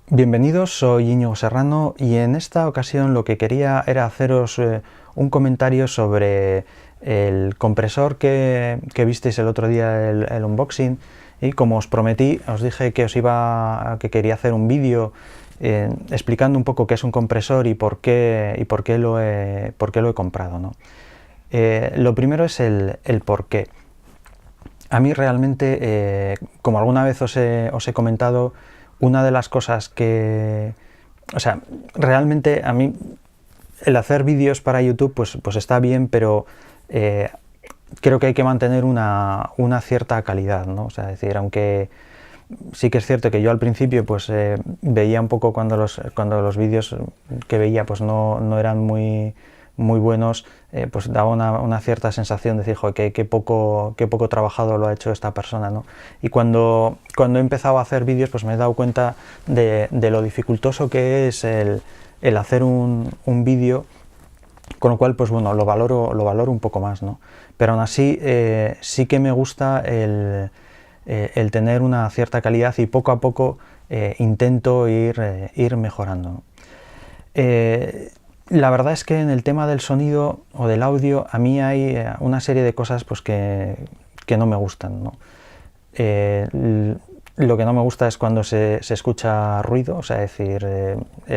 Bienvenidos, soy Íñigo Serrano y en esta ocasión lo que quería era haceros un comentario sobre el compresor que visteis el otro día, el unboxing, y como os prometí, os dije que que quería hacer un vídeo explicando un poco qué es un compresor y por qué lo he comprado, ¿no? Lo primero es el por qué. A mí realmente, como alguna vez os he comentado, una de las cosas o sea, realmente a mí el hacer vídeos para YouTube pues está bien, pero creo que hay que mantener una cierta calidad, ¿no? O sea, es decir, aunque sí que es cierto que yo al principio pues veía un poco cuando los vídeos que veía pues no eran muy buenos, pues daba una cierta sensación de decir, joder, qué poco trabajado lo ha hecho esta persona, ¿no? Y cuando he empezado a hacer vídeos, pues me he dado cuenta de lo dificultoso que es el hacer un vídeo, con lo cual, pues bueno, lo valoro un poco más, ¿no? Pero aún así, sí que me gusta el tener una cierta calidad y poco a poco intento ir mejorando, ¿no? La verdad es que en el tema del sonido o del audio a mí hay una serie de cosas pues que no me gustan, ¿no? Lo que no me gusta es cuando se escucha ruido, o sea, es decir,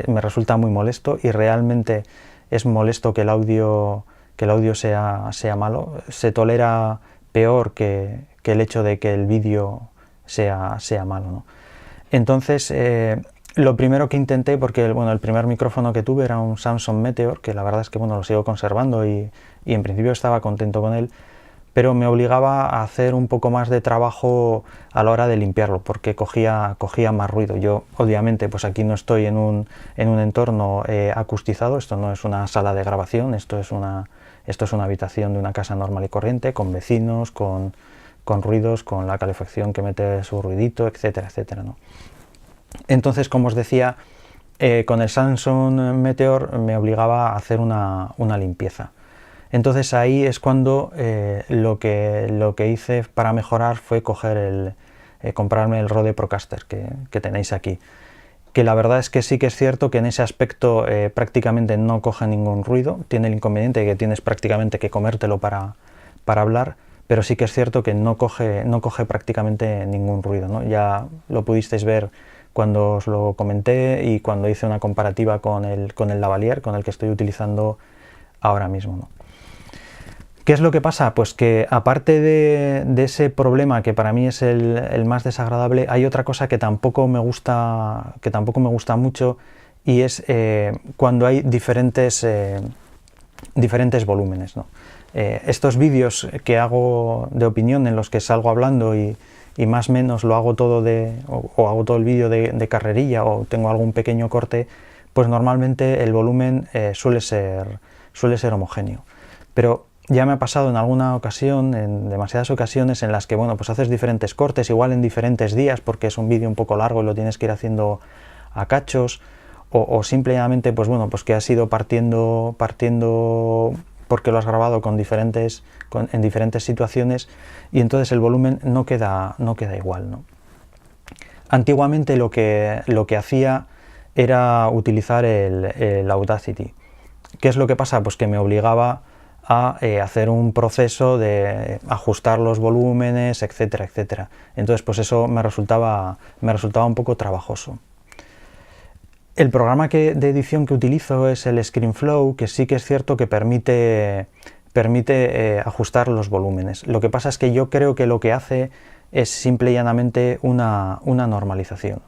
me resulta muy molesto y realmente es molesto que el audio sea malo. Se tolera peor que el hecho de que el vídeo sea malo, ¿no? Entonces, lo primero que intenté, porque bueno, el primer micrófono que tuve era un Samsung Meteor, que la verdad es que bueno, lo sigo conservando y en principio estaba contento con él, pero me obligaba a hacer un poco más de trabajo a la hora de limpiarlo, porque cogía más ruido. Yo, obviamente, pues aquí no estoy en un entorno acustizado, esto no es una sala de grabación, esto es una habitación de una casa normal y corriente, con vecinos, con ruidos, con la calefacción que mete su ruidito, etcétera, etcétera, ¿no? Entonces, como os decía, con el Samsung Meteor me obligaba a hacer una limpieza. Entonces ahí es cuando lo que hice para mejorar fue comprarme el Rode Procaster que tenéis aquí. Que la verdad es que sí que es cierto que en ese aspecto prácticamente no coge ningún ruido. Tiene el inconveniente de que tienes prácticamente que comértelo para hablar, pero sí que es cierto que no coge prácticamente ningún ruido, ¿no? Ya lo pudisteis ver cuando os lo comenté y cuando hice una comparativa con el lavalier, con el que estoy utilizando ahora mismo, ¿no? ¿Qué es lo que pasa? Pues que aparte de ese problema que para mí es el más desagradable, hay otra cosa que tampoco me gusta mucho, y es cuando hay diferentes volúmenes, ¿no? Estos vídeos que hago de opinión, en los que salgo hablando y más o menos lo hago todo o hago todo el vídeo de carrerilla, o tengo algún pequeño corte, pues normalmente el volumen suele ser homogéneo. Pero ya me ha pasado en alguna ocasión, en demasiadas ocasiones, en las que bueno, pues haces diferentes cortes, igual en diferentes días, porque es un vídeo un poco largo y lo tienes que ir haciendo a cachos, o simplemente pues bueno, pues que has ido partiendo porque lo has grabado en diferentes situaciones, y entonces el volumen no queda igual, ¿no? Antiguamente lo que hacía era utilizar el Audacity. ¿Qué es lo que pasa? Pues que me obligaba a hacer un proceso de ajustar los volúmenes, etcétera, etcétera. Entonces, pues eso me resultaba un poco trabajoso. El programa de edición que utilizo es el ScreenFlow, que sí que es cierto que permite ajustar los volúmenes. Lo que pasa es que yo creo que lo que hace es simple y llanamente una normalización.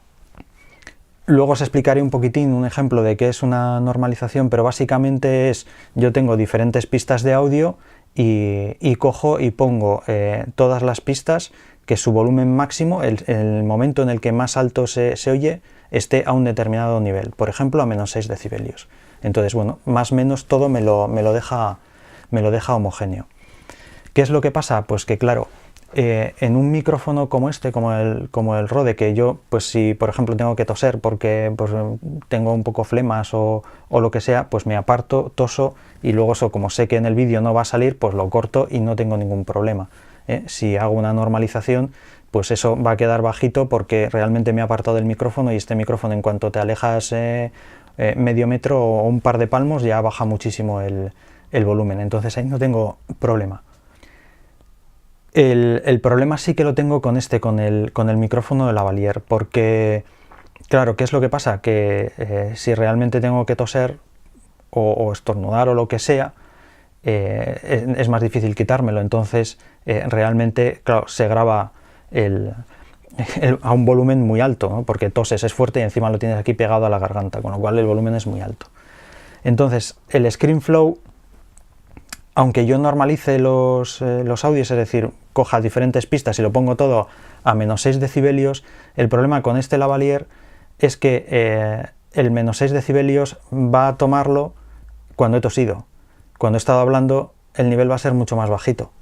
Luego os explicaré un poquitín un ejemplo de qué es una normalización, pero básicamente yo tengo diferentes pistas de audio y cojo y pongo todas las pistas que su volumen máximo, el momento en el que más alto se oye, esté a un determinado nivel, por ejemplo a menos 6 decibelios. Entonces, bueno, más o menos todo me lo deja homogéneo. ¿Qué es lo que pasa? Pues que claro, en un micrófono como este, como el Rode, que yo, pues si por ejemplo tengo que toser porque pues, tengo un poco flemas o lo que sea, pues me aparto, toso, y luego eso, como sé que en el vídeo no va a salir, pues lo corto y no tengo ningún problema. Si hago una normalización, pues eso va a quedar bajito porque realmente me he apartado del micrófono, y este micrófono, en cuanto te alejas medio metro o un par de palmos, ya baja muchísimo el volumen, entonces ahí no tengo problema. El problema sí que lo tengo con el micrófono de lavalier, porque claro, ¿qué es lo que pasa? Que si realmente tengo que toser o estornudar o lo que sea, es más difícil quitármelo, entonces realmente, claro, se graba a un volumen muy alto, ¿no? Porque toses, es fuerte y encima lo tienes aquí pegado a la garganta, con lo cual el volumen es muy alto. Entonces, el ScreenFlow, aunque yo normalice los audios, es decir, coja diferentes pistas y lo pongo todo a menos 6 decibelios, el problema con este lavalier es que el menos 6 decibelios va a tomarlo cuando he tosido. Cuando he estado hablando, el nivel va a ser mucho más bajito.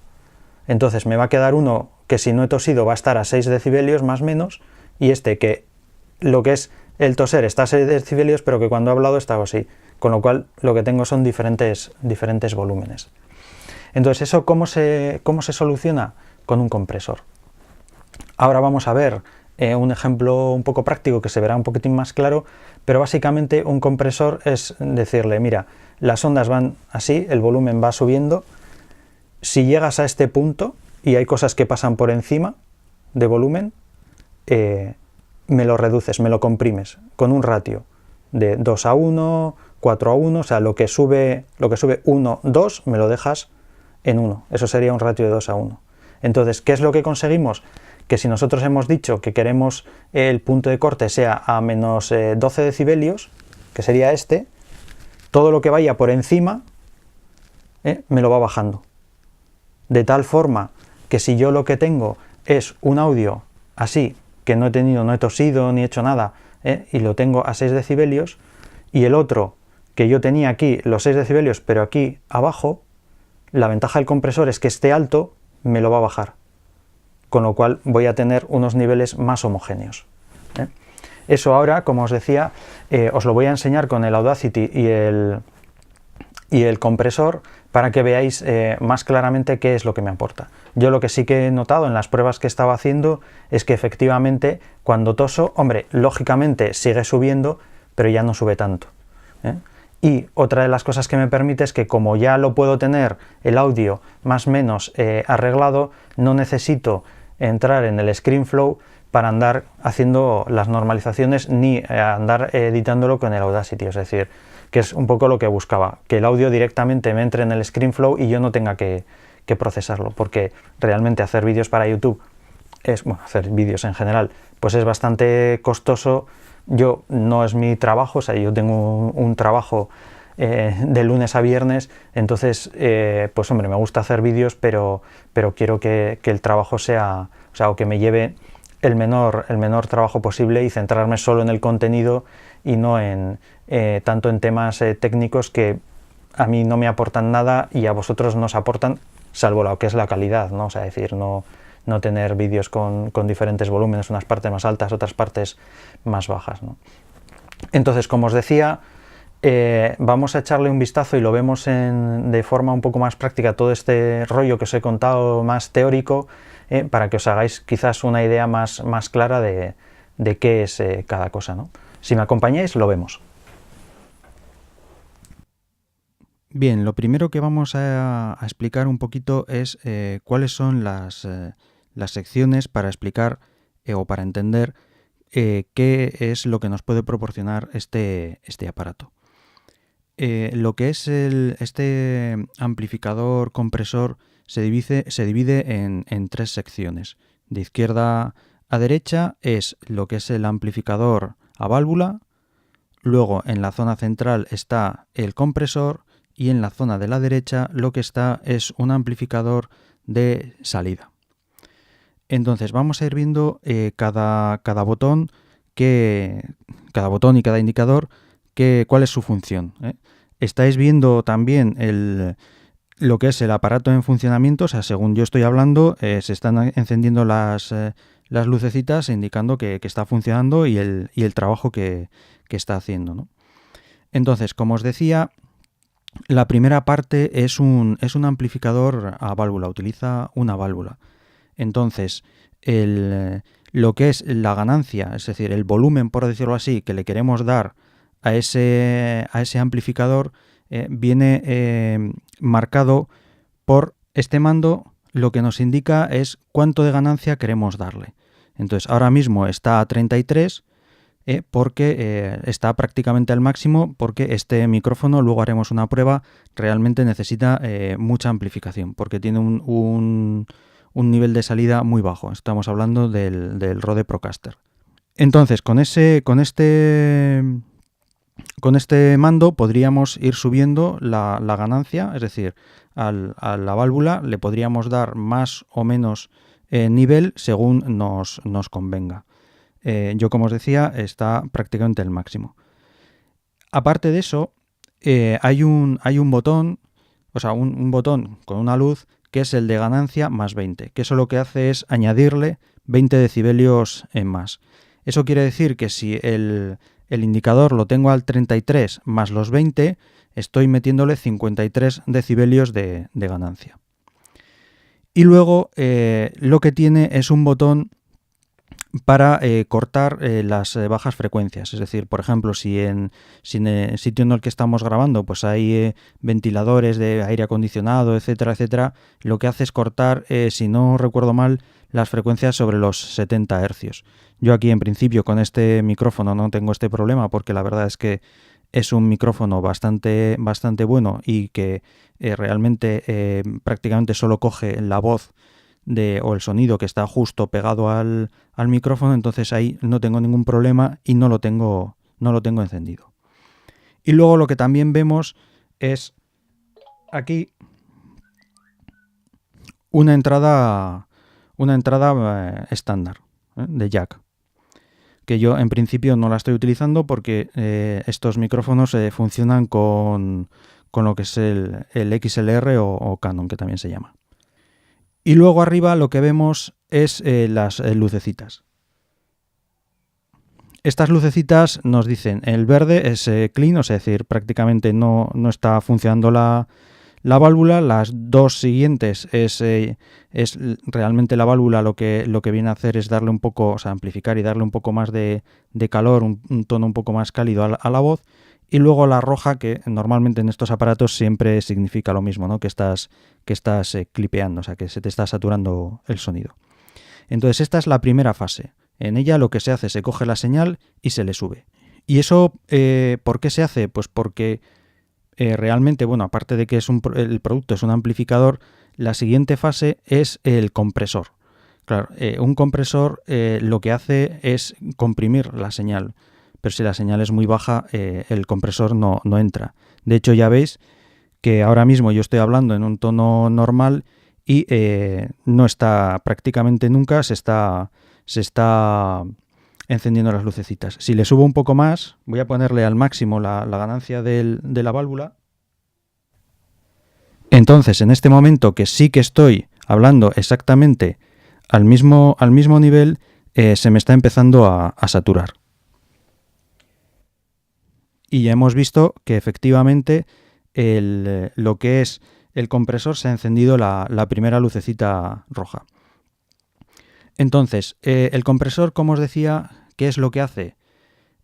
Entonces me va a quedar uno que, si no he tosido, va a estar a 6 decibelios más o menos, y este que lo que es el toser está a 6 decibelios, pero que cuando he hablado estaba así. Con lo cual lo que tengo son diferentes volúmenes. Entonces, ¿eso cómo se soluciona? Con un compresor. Ahora vamos a ver un ejemplo un poco práctico que se verá un poquitín más claro, pero básicamente un compresor es decirle, mira, las ondas van así, el volumen va subiendo, si llegas a este punto y hay cosas que pasan por encima de volumen, me lo reduces, me lo comprimes con un ratio de 2:1, 4:1, o sea, lo que sube 1, 2, me lo dejas en 1, eso sería un ratio de 2:1. Entonces, ¿qué es lo que conseguimos? Que si nosotros hemos dicho que queremos el punto de corte sea a menos 12 decibelios, que sería este, todo lo que vaya por encima me lo va bajando. De tal forma que si yo lo que tengo es un audio así, que no he tosido ni he hecho nada, y lo tengo a 6 decibelios, y el otro que yo tenía aquí los 6 decibelios, pero aquí abajo, la ventaja del compresor es que esté alto, me lo va a bajar, con lo cual voy a tener unos niveles más homogéneos. Eso ahora, como os decía, os lo voy a enseñar con el Audacity y el compresor, para que veáis más claramente qué es lo que me aporta. Yo lo que sí que he notado en las pruebas que estaba haciendo es que efectivamente cuando toso, hombre, lógicamente sigue subiendo, pero ya no sube tanto. Y otra de las cosas que me permite es que, como ya lo puedo tener el audio más o menos arreglado, no necesito entrar en el ScreenFlow para andar haciendo las normalizaciones ni andar editándolo con el Audacity. Es decir, que es un poco lo que buscaba, que el audio directamente me entre en el ScreenFlow y yo no tenga que procesarlo, porque realmente hacer vídeos para YouTube hacer vídeos en general, pues es bastante costoso. Yo, no es mi trabajo, o sea, yo tengo un trabajo de lunes a viernes, entonces, pues hombre, me gusta hacer vídeos, pero quiero que el trabajo sea, o sea, o que me lleve el menor trabajo posible, y centrarme solo en el contenido y no tanto en temas técnicos que a mí no me aportan nada y a vosotros no os aportan, salvo lo que es la calidad, ¿no? O sea, decir, no tener vídeos con diferentes volúmenes, unas partes más altas, otras partes más bajas, ¿no? Entonces, como os decía, vamos a echarle un vistazo y lo vemos de forma un poco más práctica, todo este rollo que os he contado más teórico, para que os hagáis quizás una idea más clara de qué es cada cosa, ¿no? Si me acompañáis, lo vemos. Bien, lo primero que vamos a explicar un poquito es cuáles son las secciones para explicar o para entender qué es lo que nos puede proporcionar este aparato. Lo que es este amplificador compresor se divide en tres secciones. De izquierda a derecha es lo que es el amplificador a válvula, luego en la zona central está el compresor, y en la zona de la derecha lo que está es un amplificador de salida. Entonces vamos a ir viendo cada botón y cada indicador cuál es su función. Estáis viendo también lo que es el aparato en funcionamiento, o sea, según yo estoy hablando, se están encendiendo las lucecitas indicando que está funcionando y el trabajo que está haciendo, ¿no? Entonces, como os decía, la primera parte es un amplificador a válvula, utiliza una válvula. Entonces, lo que es la ganancia, es decir, el volumen, por decirlo así, que le queremos dar a ese amplificador, viene marcado por este mando. Lo que nos indica es cuánto de ganancia queremos darle. Entonces, ahora mismo está a 33 porque está prácticamente al máximo, porque este micrófono, luego haremos una prueba, realmente necesita mucha amplificación, porque tiene un nivel de salida muy bajo. Estamos hablando del Rode Procaster. Entonces, con este mando podríamos ir subiendo la ganancia, es decir, a la válvula le podríamos dar más o menos nivel según nos convenga. Yo, como os decía, está prácticamente el máximo. Aparte de eso, hay un botón, o sea, un botón con una luz que es el de ganancia más 20, que eso lo que hace es añadirle 20 decibelios en más. Eso quiere decir que si el indicador lo tengo al 33 más los 20, estoy metiéndole 53 decibelios de ganancia. Y luego lo que tiene es un botón para cortar las bajas frecuencias. Es decir, por ejemplo, si en el sitio en el que estamos grabando pues hay ventiladores de aire acondicionado, etcétera, etcétera, lo que hace es cortar, si no recuerdo mal, las frecuencias sobre los 70 Hz. Yo aquí en principio con este micrófono no tengo este problema, porque la verdad es que es un micrófono bastante bueno y que realmente prácticamente solo coge la voz o el sonido que está justo pegado al micrófono. Entonces ahí no tengo ningún problema y no lo tengo encendido. Y luego lo que también vemos es aquí una entrada estándar de jack, que yo en principio no la estoy utilizando porque estos micrófonos funcionan con lo que es el XLR o Canon, que también se llama. Y luego arriba lo que vemos es las lucecitas. Estas lucecitas nos dicen, el verde es clean, o sea, es decir, prácticamente no está funcionando la válvula. Las dos siguientes es realmente la válvula lo que viene a hacer es darle un poco, o sea, amplificar y darle un poco más de calor, un tono un poco más cálido a la voz. Y luego la roja, que normalmente en estos aparatos siempre significa lo mismo, ¿no? Que estás clipeando, o sea, que se te está saturando el sonido. Entonces esta es la primera fase. En ella lo que se hace, se coge la señal y se le sube. ¿Y eso por qué se hace? Pues porque realmente, bueno, aparte de que el producto es un amplificador, la siguiente fase es el compresor. Claro, un compresor lo que hace es comprimir la señal. Pero si la señal es muy baja, el compresor no entra. De hecho, ya veis que ahora mismo yo estoy hablando en un tono normal y no está prácticamente nunca, se está encendiendo las lucecitas. Si le subo un poco más, voy a ponerle al máximo la ganancia de la válvula. Entonces, en este momento que sí que estoy hablando exactamente al mismo nivel, se me está empezando a saturar. Y ya hemos visto que efectivamente lo que es el compresor se ha encendido la primera lucecita roja. Entonces, el compresor, como os decía, ¿qué es lo que hace?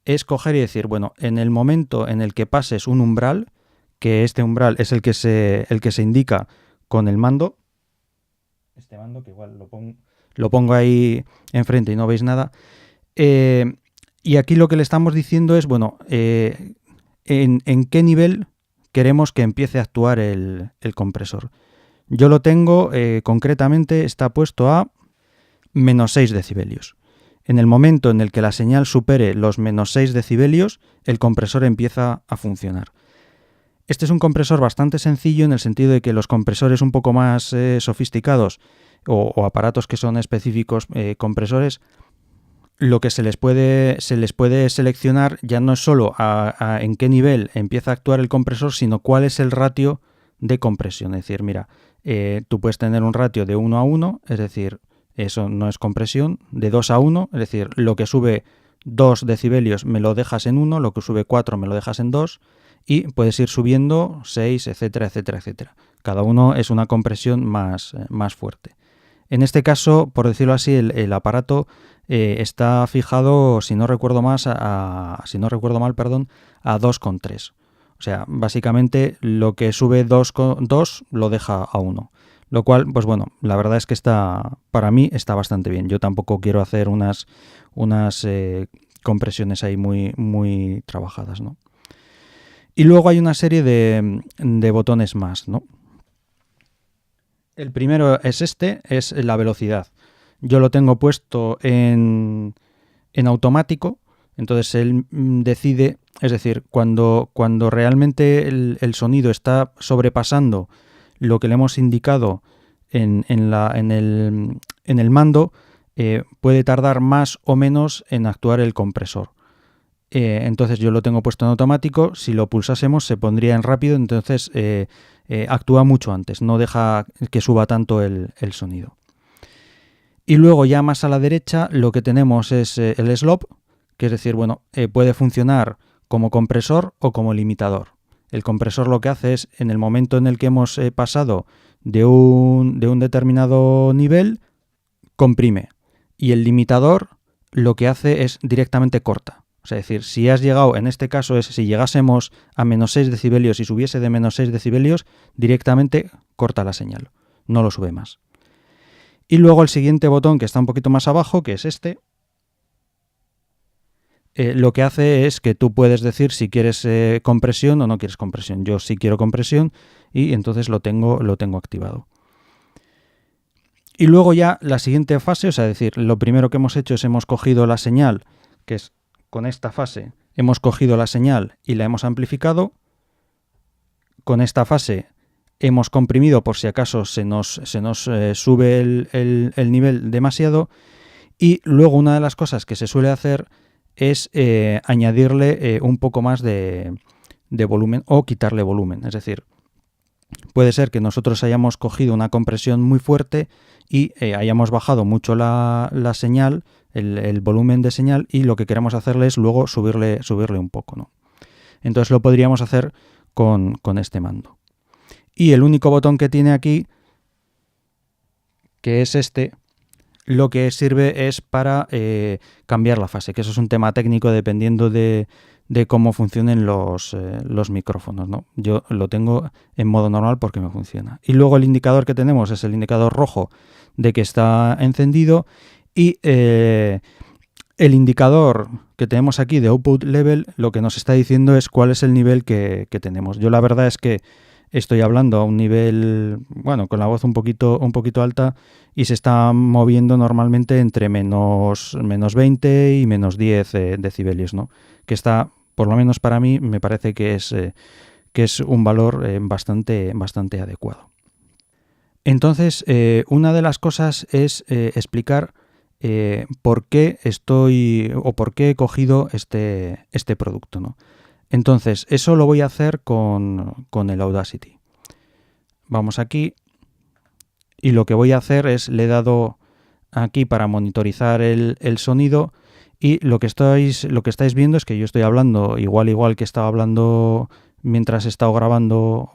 Es coger y decir, bueno, en el momento en el que pases un umbral, que este umbral es el que se indica con el mando, este mando que igual lo pongo ahí enfrente y no veis nada, y aquí lo que le estamos diciendo es, bueno, en qué nivel queremos que empiece a actuar el compresor. Yo lo tengo, concretamente está puesto a menos 6 decibelios. En el momento en el que la señal supere los menos 6 decibelios, el compresor empieza a funcionar. Este es un compresor bastante sencillo en el sentido de que los compresores un poco más sofisticados o aparatos que son específicos compresores, lo que se les puede seleccionar ya no es solo en qué nivel empieza a actuar el compresor, sino cuál es el ratio de compresión. Es decir, mira, tú puedes tener un ratio de 1 a 1, es decir, eso no es compresión, de 2 a 1, es decir, lo que sube 2 decibelios me lo dejas en 1, lo que sube 4 me lo dejas en 2, y puedes ir subiendo 6, etcétera, etcétera, etcétera. Cada uno es una compresión más fuerte. En este caso, por decirlo así, el aparato está fijado, si no recuerdo mal, perdón, a 2,3. O sea, básicamente lo que sube 2,2 lo deja a 1. Lo cual, pues bueno, la verdad es que para mí está bastante bien. Yo tampoco quiero hacer unas compresiones ahí muy, muy trabajadas, ¿no? Y luego hay una serie de botones más, ¿no? El primero es la velocidad. Yo lo tengo puesto en automático, entonces él decide, es decir, cuando realmente el sonido está sobrepasando lo que le hemos indicado en el mando, puede tardar más o menos en actuar el compresor. Entonces yo lo tengo puesto en automático, si lo pulsásemos se pondría en rápido, entonces actúa mucho antes, no deja que suba tanto el sonido. Y luego ya más a la derecha lo que tenemos es el slop, que es decir, bueno, puede funcionar como compresor o como limitador. El compresor lo que hace es, en el momento en el que hemos pasado de un determinado nivel, comprime. Y el limitador lo que hace es directamente corta. O sea, es decir, si has llegado, en este caso si llegásemos a menos 6 decibelios y subiese de menos 6 decibelios, directamente corta la señal, no lo sube más. Y luego el siguiente botón, que está un poquito más abajo, que es este, lo que hace es que tú puedes decir si quieres compresión o no quieres compresión. Yo sí quiero compresión y entonces lo tengo activado. Y luego ya la siguiente fase, o sea, es decir, lo primero que hemos hecho es hemos cogido la señal, que es con esta fase, hemos cogido la señal y la hemos amplificado. Con esta fase hemos comprimido por si acaso se nos sube el nivel demasiado. Y luego una de las cosas que se suele hacer es añadirle un poco más de volumen o quitarle volumen. Es decir, puede ser que nosotros hayamos cogido una compresión muy fuerte y hayamos bajado mucho la señal, el volumen de señal, y lo que queremos hacerle es luego subirle un poco, ¿no? Entonces lo podríamos hacer con este mando. Y el único botón que tiene aquí, que es este, lo que sirve es para cambiar la fase, que eso es un tema técnico dependiendo de cómo funcionen los micrófonos, ¿no? Yo lo tengo en modo normal porque me funciona. Y luego el indicador que tenemos es el indicador rojo de que está encendido, y el indicador que tenemos aquí de output level lo que nos está diciendo es cuál es el nivel que tenemos. Yo la verdad es que estoy hablando a un nivel, bueno, con la voz un poquito alta, y se está moviendo normalmente entre menos 20 y menos 10 decibelios, ¿no? Que está, por lo menos para mí, me parece que es un valor bastante adecuado. Entonces, una de las cosas es explicar por qué he cogido este producto, ¿no? Entonces, eso lo voy a hacer con el Audacity. Vamos aquí, y lo que voy a hacer es, le he dado aquí para monitorizar el sonido, y lo que estáis viendo es que yo estoy hablando igual que estaba hablando mientras he estado grabando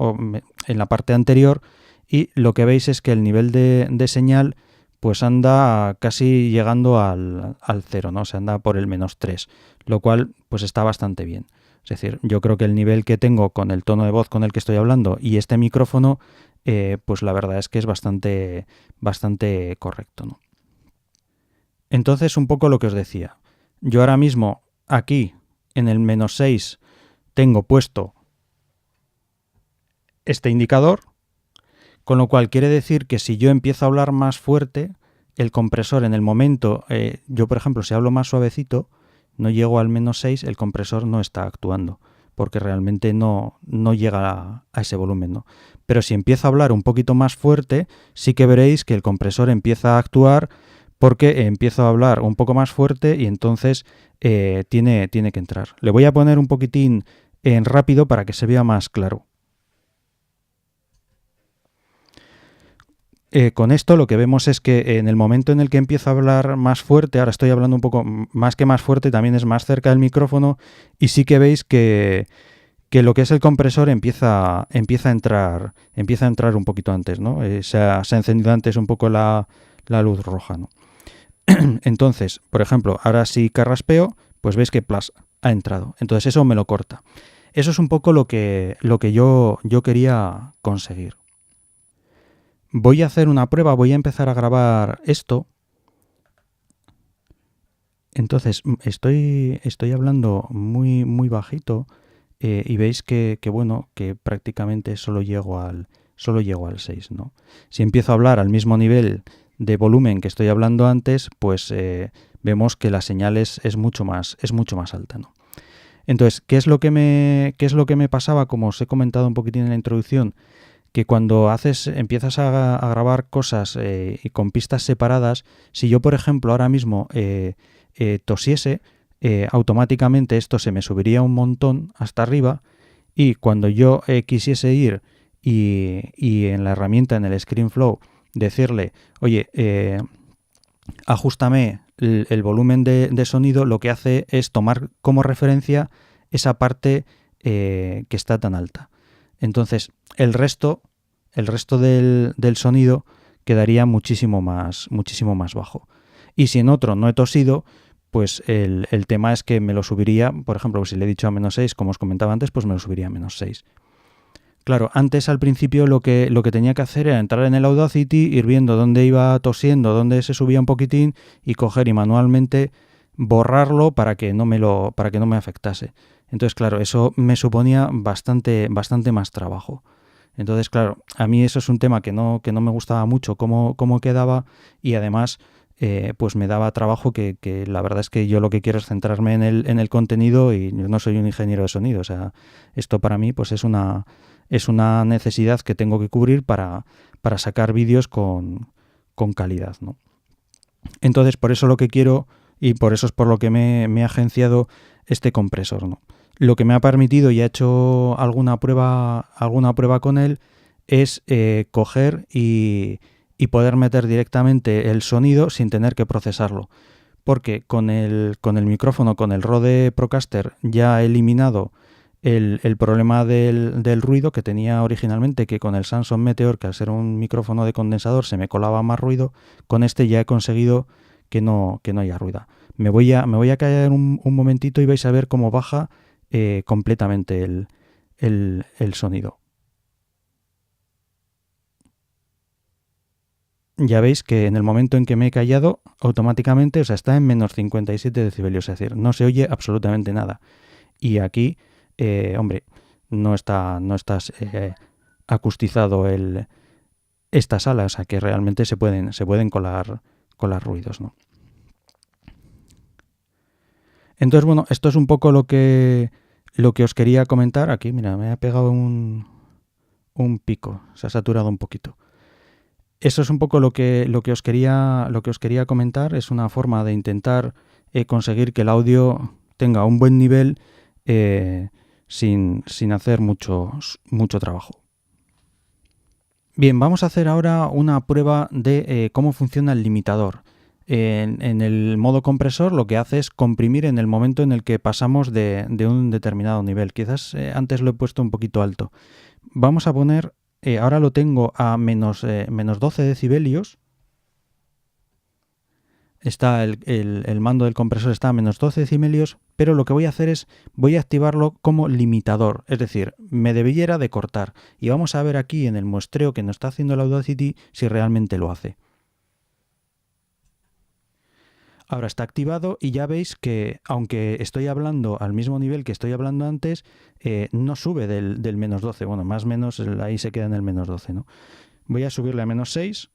en la parte anterior, y lo que veis es que el nivel de señal pues anda casi llegando al 0, ¿no? O sea, anda por el -3, lo cual pues está bastante bien. Es decir, yo creo que el nivel que tengo con el tono de voz con el que estoy hablando y este micrófono, pues la verdad es que es bastante correcto, ¿no? Entonces, un poco lo que os decía. Yo ahora mismo aquí en el -6 tengo puesto este indicador, con lo cual quiere decir que si yo empiezo a hablar más fuerte, el compresor en el momento, yo por ejemplo si hablo más suavecito, no llego al -6, el compresor no está actuando, porque realmente no llega a ese volumen, ¿no? Pero si empiezo a hablar un poquito más fuerte, sí que veréis que el compresor empieza a actuar, porque empiezo a hablar un poco más fuerte y entonces tiene que entrar. Le voy a poner un poquitín en rápido para que se vea más claro. Con esto lo que vemos es que en el momento en el que empiezo a hablar más fuerte, ahora estoy hablando un poco más fuerte, también es más cerca del micrófono, y sí que veis que lo que es el compresor empieza a entrar un poquito antes, ¿no? Se ha encendido antes un poco la la luz roja, ¿no? Entonces, por ejemplo, ahora si carraspeo, pues ves que plus ha entrado. Entonces eso me lo corta. Eso es un poco lo que yo quería conseguir. Voy a hacer una prueba, voy a empezar a grabar esto. Entonces, estoy hablando muy, muy bajito y veis bueno, que prácticamente solo llego al 6, ¿no? Si empiezo a hablar al mismo nivel de volumen que estoy hablando antes, pues vemos que la señal es mucho más alta, ¿no? Entonces, ¿qué es lo que me pasaba? Como os he comentado un poquitín en la introducción, que cuando empiezas a grabar cosas y con pistas separadas, si yo, por ejemplo, ahora mismo tosiese, automáticamente esto se me subiría un montón hasta arriba, y cuando yo quisiese ir y en la herramienta, en el ScreenFlow, decirle, oye, ajústame el volumen de sonido, lo que hace es tomar como referencia esa parte que está tan alta. Entonces, el resto del sonido quedaría muchísimo más bajo. Y si en otro no he tosido, pues el tema es que me lo subiría, por ejemplo, si le he dicho a -6, como os comentaba antes, pues me lo subiría a -6. Claro, antes al principio lo que tenía que hacer era entrar en el Audacity, ir viendo dónde iba tosiendo, dónde se subía un poquitín y coger y manualmente borrarlo para que no me afectase. Entonces, claro, eso me suponía bastante más trabajo. Entonces, claro, a mí eso es un tema que no me gustaba mucho cómo quedaba, y además pues me daba trabajo que la verdad es que yo lo que quiero es centrarme en el contenido, y yo no soy un ingeniero de sonido. O sea, esto para mí pues es una necesidad que tengo que cubrir para sacar vídeos con calidad, ¿no? Entonces, por eso lo que quiero, y por eso es por lo que me he agenciado este compresor, ¿no? Lo que me ha permitido, y he hecho alguna prueba con él, es coger y poder meter directamente el sonido sin tener que procesarlo. Porque con el micrófono, con el Rode Procaster, ya he eliminado el problema del ruido que tenía originalmente, que con el Samson Meteor, que al ser un micrófono de condensador se me colaba más ruido. Con este ya he conseguido que no haya ruido. Me voy a callar un momentito y vais a ver cómo baja completamente el sonido. Ya veis que en el momento en que me he callado, automáticamente, o sea, está en -57 decibelios, es decir, no se oye absolutamente nada. Y aquí, hombre, no está acustizado esta sala, o sea que realmente se pueden colar ruidos, ¿no? Entonces, bueno, esto es un poco lo que os quería comentar. Aquí, mira, me ha pegado un pico, se ha saturado un poquito. Eso es un poco lo que os quería comentar. Es una forma de intentar conseguir que el audio tenga un buen nivel sin hacer mucho trabajo. Bien, vamos a hacer ahora una prueba de cómo funciona el limitador. En el modo compresor lo que hace es comprimir en el momento en el que pasamos de un determinado nivel. Quizás antes lo he puesto un poquito alto. Vamos a poner, ahora lo tengo a menos 12 decibelios. Está el mando del compresor está a menos 12 decibelios, pero lo que voy a hacer es, voy a activarlo como limitador, es decir, me debiera de cortar. Y vamos a ver aquí en el muestreo que nos está haciendo el Audacity si realmente lo hace. Ahora está activado y ya veis que, aunque estoy hablando al mismo nivel que estoy hablando antes, no sube del menos 12. Bueno, más o menos ahí se queda en el menos 12, ¿no? Voy a subirle a menos 6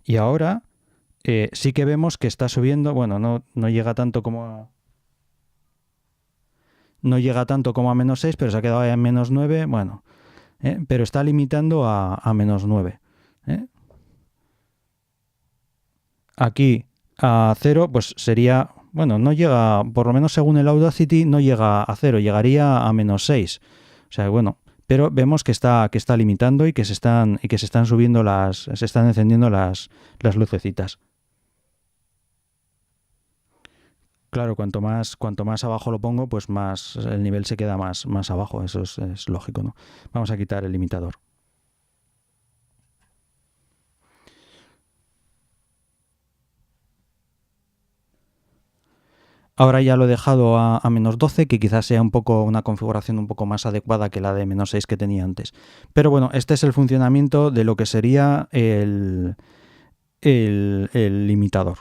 y ahora sí que vemos que está subiendo. Bueno, no llega tanto como a... No llega tanto como a menos 6, pero se ha quedado ahí en menos 9. Bueno, pero está limitando a menos 9. Aquí a 0, pues sería, bueno, no llega, por lo menos según el Audacity, no llega a 0, llegaría a menos 6. O sea, bueno, pero vemos que está limitando y que se están subiendo se están encendiendo las lucecitas. Claro, cuanto más abajo lo pongo, pues más el nivel se queda más abajo. Eso es lógico, ¿no? Vamos a quitar el limitador. Ahora ya lo he dejado a menos 12, que quizás sea un poco una configuración un poco más adecuada que la de menos 6 que tenía antes. Pero bueno, este es el funcionamiento de lo que sería el limitador.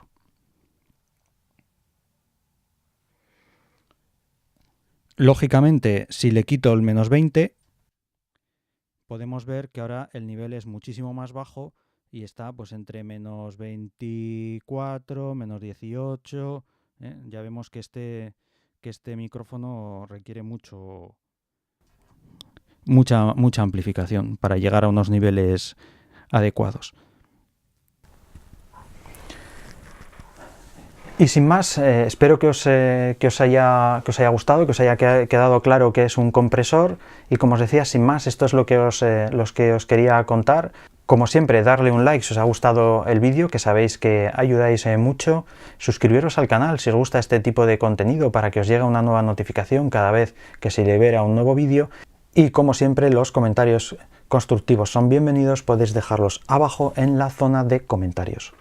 Lógicamente, si le quito el menos 20, podemos ver que ahora el nivel es muchísimo más bajo y está pues entre menos 24, menos 18. Ya vemos que este micrófono requiere mucha amplificación para llegar a unos niveles adecuados. Y sin más, espero que os haya gustado, que os haya quedado claro que es un compresor, y como os decía, sin más, esto es lo que os quería contar. Como siempre, darle un like si os ha gustado el vídeo, que sabéis que ayudáis mucho. Suscribiros al canal si os gusta este tipo de contenido para que os llegue una nueva notificación cada vez que se libera un nuevo vídeo. Y como siempre, los comentarios constructivos son bienvenidos, podéis dejarlos abajo en la zona de comentarios.